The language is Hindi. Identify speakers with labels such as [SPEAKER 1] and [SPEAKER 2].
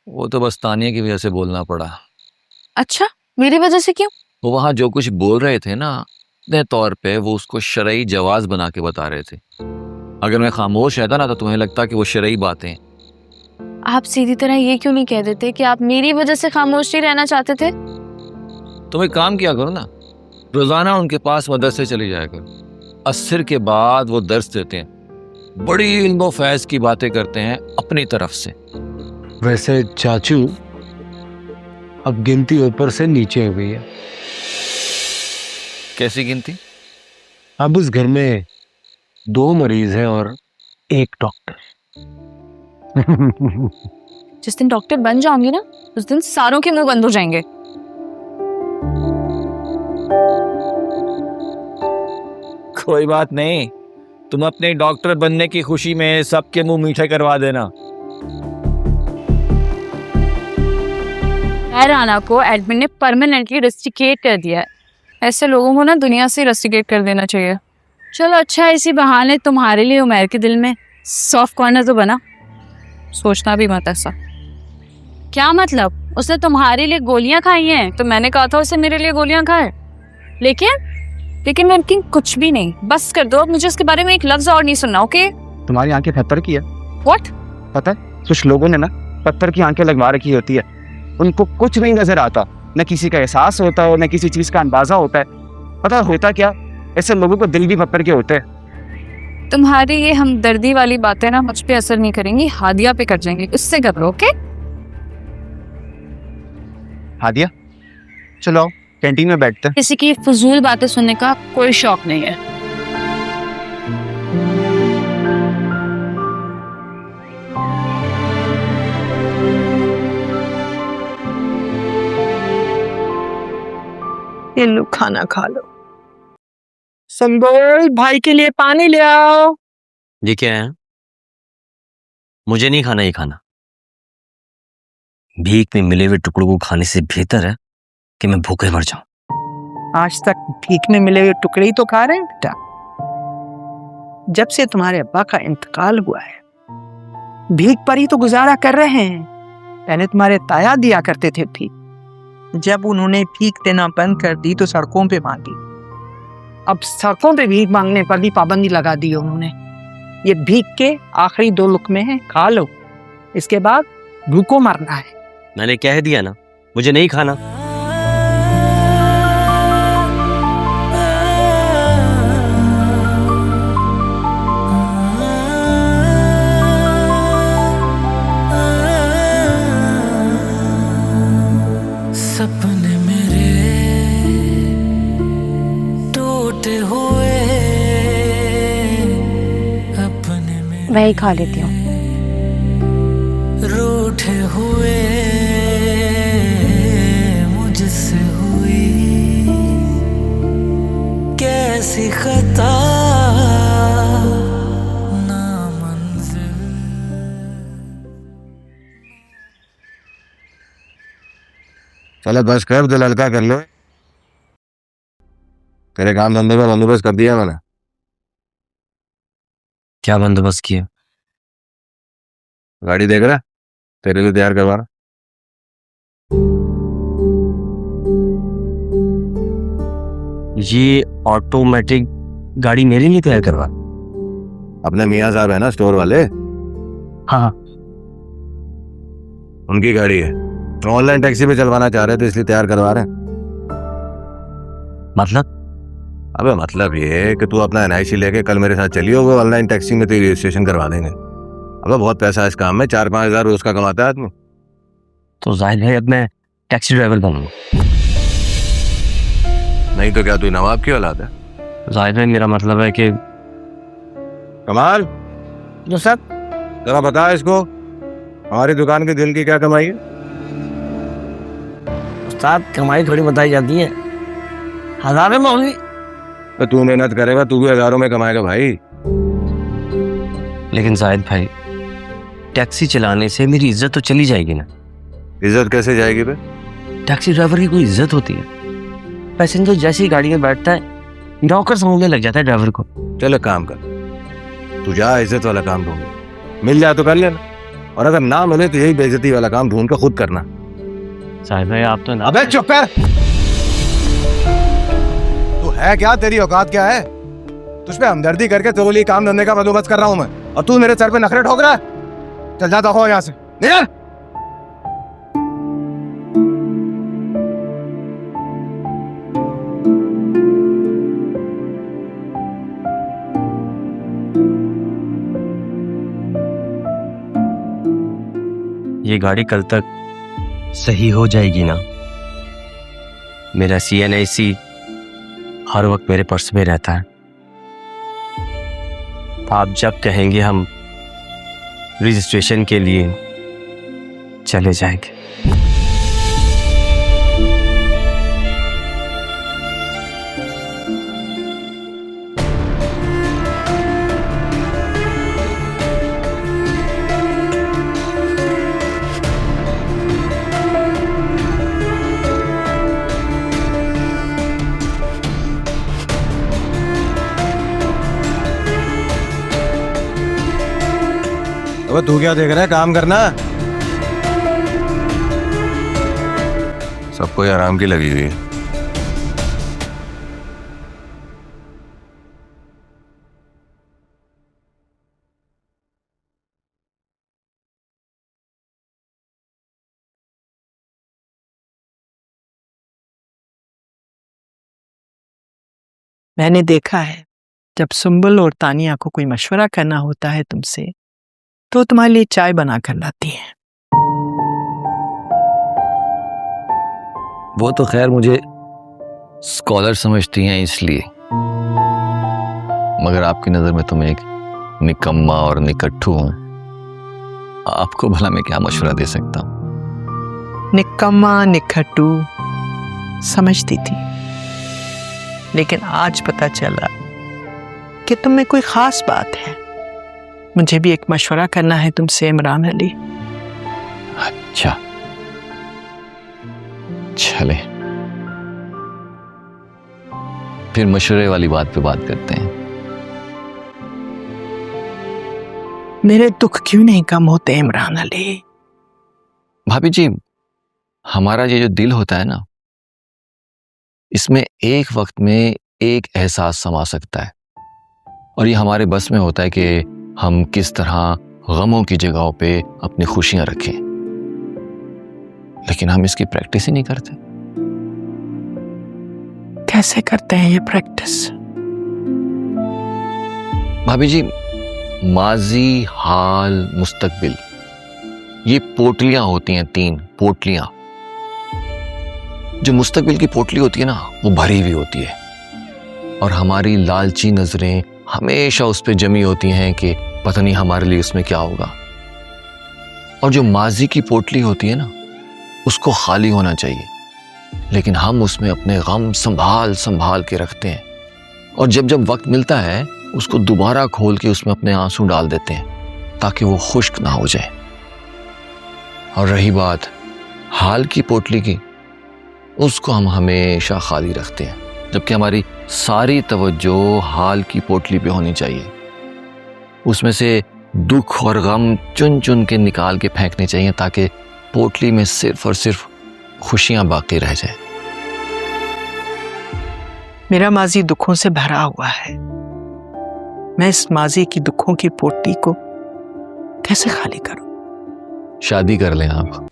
[SPEAKER 1] वो तो बस तानिया की वजह से बोलना पड़ा।
[SPEAKER 2] अच्छा, मेरी वजह से क्यों?
[SPEAKER 1] वो वहाँ जो कुछ बोल रहे थे ना, अपने तौर पे वो उसको शरई जवाज बना के बता रहे थे। अगर मैं खामोश रहता ना तो तुम्हें लगता कि वो शरई बातें।
[SPEAKER 2] आप सीधी तरह ये क्यों नहीं कह देते कि आप मेरी वजह से खामोश नहीं रहना चाहते थे?
[SPEAKER 1] तुम एक काम किया करो ना, रोजाना उनके पास मदरसे चली जाया करो। अस्र के बाद वो दर्स देते हैं, बड़ी इल्म फैज की बातें करते हैं अपनी तरफ से।
[SPEAKER 3] वैसे चाचू, अब गिनती ऊपर से नीचे हो गई है।
[SPEAKER 1] कैसी गिनती?
[SPEAKER 3] अब उस घर में 2 मरीज हैं और 1 डॉक्टर।
[SPEAKER 2] जिस दिन डॉक्टर बन जाऊंगी ना, उस दिन सारों के मुंह बंद हो जाएंगे।
[SPEAKER 1] कोई बात नहीं, तुम अपने डॉक्टर बनने की खुशी में सबके मुंह मीठे करवा देना।
[SPEAKER 2] राना को एडमिन ने परमानेंटली रस्टिकेट कर दिया है। ऐसे लोगों को ना दुनिया से रस्टिकेट कर देना चाहिए। चलो अच्छा, इसी बहाने तुम्हारे लिए उमैर के दिल में सॉफ्ट कॉर्नर तो बना। सोचना भी मत ऐसा। क्या मतलब? उसने तुम्हारे लिए गोलियां खाई हैं तो मैंने कहा था उसे मेरे लिए गोलियां खाए। लेकिन कुछ भी नहीं। बस कर दो, अब मुझे उसके बारे में एक लफ्ज और नहीं सुनना। ओके?
[SPEAKER 4] तुम्हारी आंखें पत्थर की है।
[SPEAKER 2] व्हाट?
[SPEAKER 4] पता है, कुछ लोगों ने ना पत्थर की आंखें लगवा रखी होती है। उनको कुछ नहीं नजर आता, न किसी का एहसास होता हो, न किसी चीज का अंदाजा होता है। पता होता क्या, ऐसे लोगों को दिल भी पत्थर के होते हैं।
[SPEAKER 2] तुम्हारी ये हमदर्दी वाली बातें ना मुझ पे असर नहीं करेंगी, हादिया पे कर जाएंगी। उससे घबरो। ओके?
[SPEAKER 4] हादिया, चलो आओ, कैंटीन में बैठते हैं।
[SPEAKER 2] किसी की फजूल बातें सुनने का कोई शौक नहीं है।
[SPEAKER 5] ये लो, खाना खा लो। संबोल, भाई के लिए पानी ले आओ।
[SPEAKER 6] ये क्या है? मुझे नहीं खाना ये खाना। भीख में मिले हुए टुकड़ों को खाने से बेहतर है कि मैं भूखे मर जाऊं।
[SPEAKER 5] आज तक भीख में मिले हुए टुकड़े ही तो खा रहे हैं बेटा। जब से तुम्हारे अब्बा का इंतकाल हुआ है, भीख पर ही तो गुजारा कर रहे हैं। पहले तुम्हारे ताया दिया करते थे भीख, जब उन्होंने भीख देना बंद कर दी तो सड़कों पे मांगी। अब सड़कों पे भीख मांगने पर भी पाबंदी लगा दी उन्होंने। ये भीख के आखिरी 2 लुकमे हैं, खा लो, इसके बाद भूखों मरना है।
[SPEAKER 6] मैंने कह दिया ना, मुझे नहीं खाना।
[SPEAKER 7] सपने मेरे टूटे हुए, अपने में
[SPEAKER 2] वही खा लेती हूँ।
[SPEAKER 7] रूठे हुए मुझसे हुई कैसी खता ना मंजिल।
[SPEAKER 3] चलो बस कर, दिल हल्का कर लो। तेरे काम धंधे का बंदोबस्त कर दिया मैंने।
[SPEAKER 6] क्या बंदोबस्त किया?
[SPEAKER 3] गाड़ी देख रहा, तेरे लिए तैयार करवा रहा।
[SPEAKER 6] ये ऑटोमेटिक गाड़ी मेरे लिए तैयार करवा?
[SPEAKER 3] अपने मियाँ साहब है ना स्टोर वाले,
[SPEAKER 6] हाँ।
[SPEAKER 3] उनकी गाड़ी है। ऑनलाइन टैक्सी पे चलवाना चाह रहे थे, इसलिए तैयार करवा रहे हैं।
[SPEAKER 6] मतलब?
[SPEAKER 3] अबे मतलब ये है कि तू अपना NIC लेके कल मेरे साथ चली होगा, ऑनलाइन टैक्सी में तेरी रजिस्ट्रेशन करवा देंगे। अबे बहुत पैसा है इस काम में, 4-5 हज़ार रोज का कमाता है आदमी।
[SPEAKER 6] तो जाहिर है अब मैं टैक्सी ड्राइवर बनूंगा।
[SPEAKER 3] नहीं तो क्या तू नवाब की औलाद है?
[SPEAKER 6] जाहिर है मेरा मतलब है कि
[SPEAKER 3] कमाल,
[SPEAKER 5] जो सर,
[SPEAKER 3] जरा बता इसको, हमारी दुकान के दिल की क्या कमाई है?
[SPEAKER 5] उस्ताद, कमाई थोड़ी बताई जाती है, हजारों में होगी।
[SPEAKER 3] तो तू मेहनत करेगा, तू भी हजारों में कमाएगा भाई।
[SPEAKER 6] लेकिन जाहिद भाई, टैक्सी चलाने से मेरी इज्जत तो चली जाएगी ना।
[SPEAKER 3] इज्जत कैसे जाएगी बे?
[SPEAKER 6] टैक्सी ड्राइवर की कोई इज्जत होती है? पैसेंजर जैसी गाड़ी में बैठता है, नौकर समझने लग जाता है ड्राइवर को।
[SPEAKER 3] चल एक काम कर, तू जा, इज्जत वाला काम ढूंढ, मिल जाए तो कर लेना। और अगर ना मिले तो यही बेइज्जती वाला काम ढूंढ कर खुद करना।
[SPEAKER 6] साहिब भाई आप तो ना।
[SPEAKER 3] अबे चुप कर। तू है क्या, तेरी औकात क्या है? तुझ पे हमदर्दी करके तेरे लिए काम धंधे का बंदोबस्त कर रहा हूं मैं, और तू मेरे सर पे नखरे ठोक रहा है। चल जाता हो यहाँ से, निकल।
[SPEAKER 6] ये गाड़ी कल तक सही हो जाएगी ना? मेरा CNIC हर वक्त मेरे पर्स में रहता है। आप जब कहेंगे हम रजिस्ट्रेशन के लिए चले जाएंगे।
[SPEAKER 3] अबे तू क्या देख रहा है, काम करना। सबको आराम की लगी हुई है।
[SPEAKER 5] मैंने देखा है जब सुंबल और तानिया को कोई मशवरा करना होता है तुमसे, तो तुम्हारे लिए चाय बना कर लाती है।
[SPEAKER 1] वो तो खैर मुझे स्कॉलर समझती हैं इसलिए, मगर आपकी नज़र में तो मैं एक निकम्मा और निकट्ठू हूं। आपको भला मैं क्या मशवरा दे सकता हूं?
[SPEAKER 5] निकम्मा निखट्टू समझती थी, लेकिन आज पता चला कि तुम में कोई खास बात है। मुझे भी एक मशवरा करना है तुमसे इमरान अली।
[SPEAKER 1] अच्छा चले, फिर मशवरे वाली बात पे बात करते हैं।
[SPEAKER 5] मेरे दुख क्यों नहीं कम होते इमरान अली?
[SPEAKER 1] भाभी जी, हमारा ये जो दिल होता है ना, इसमें एक वक्त में एक एहसास समा सकता है, और ये हमारे बस में होता है कि हम किस तरह गमों की जगहों पे अपनी खुशियां रखें, लेकिन हम इसकी प्रैक्टिस ही नहीं करते।
[SPEAKER 5] कैसे करते हैं ये प्रैक्टिस?
[SPEAKER 1] भाभी जी, माजी, हाल, मुस्तकबिल, ये पोटलियां होती हैं, 3 पोटलियां। जो मुस्तकबिल की पोटली होती है ना, वो भरी हुई होती है, और हमारी लालची नजरें हमेशा उस पर जमी होती हैं कि पता नहीं हमारे लिए उसमें क्या होगा। और जो माजी की पोटली होती है ना, उसको खाली होना चाहिए, लेकिन हम उसमें अपने गम संभाल संभाल के रखते हैं, और जब जब वक्त मिलता है उसको दोबारा खोल के उसमें अपने आंसू डाल देते हैं ताकि वो खुश्क ना हो जाए। और रही बात हाल की पोटली की, उसको हम हमेशा खाली रखते हैं, जबकि हमारी सारी तवज्जो हाल की पोटली पे होनी चाहिए। उसमें से दुख और गम चुन चुन के निकाल के फेंकने चाहिए ताकि पोटली में सिर्फ और सिर्फ खुशियां बाकी रह जाए।
[SPEAKER 5] मेरा माजी दुखों से भरा हुआ है। मैं इस माजी की दुखों की पोटली को कैसे खाली करूं?
[SPEAKER 1] शादी कर लें आप।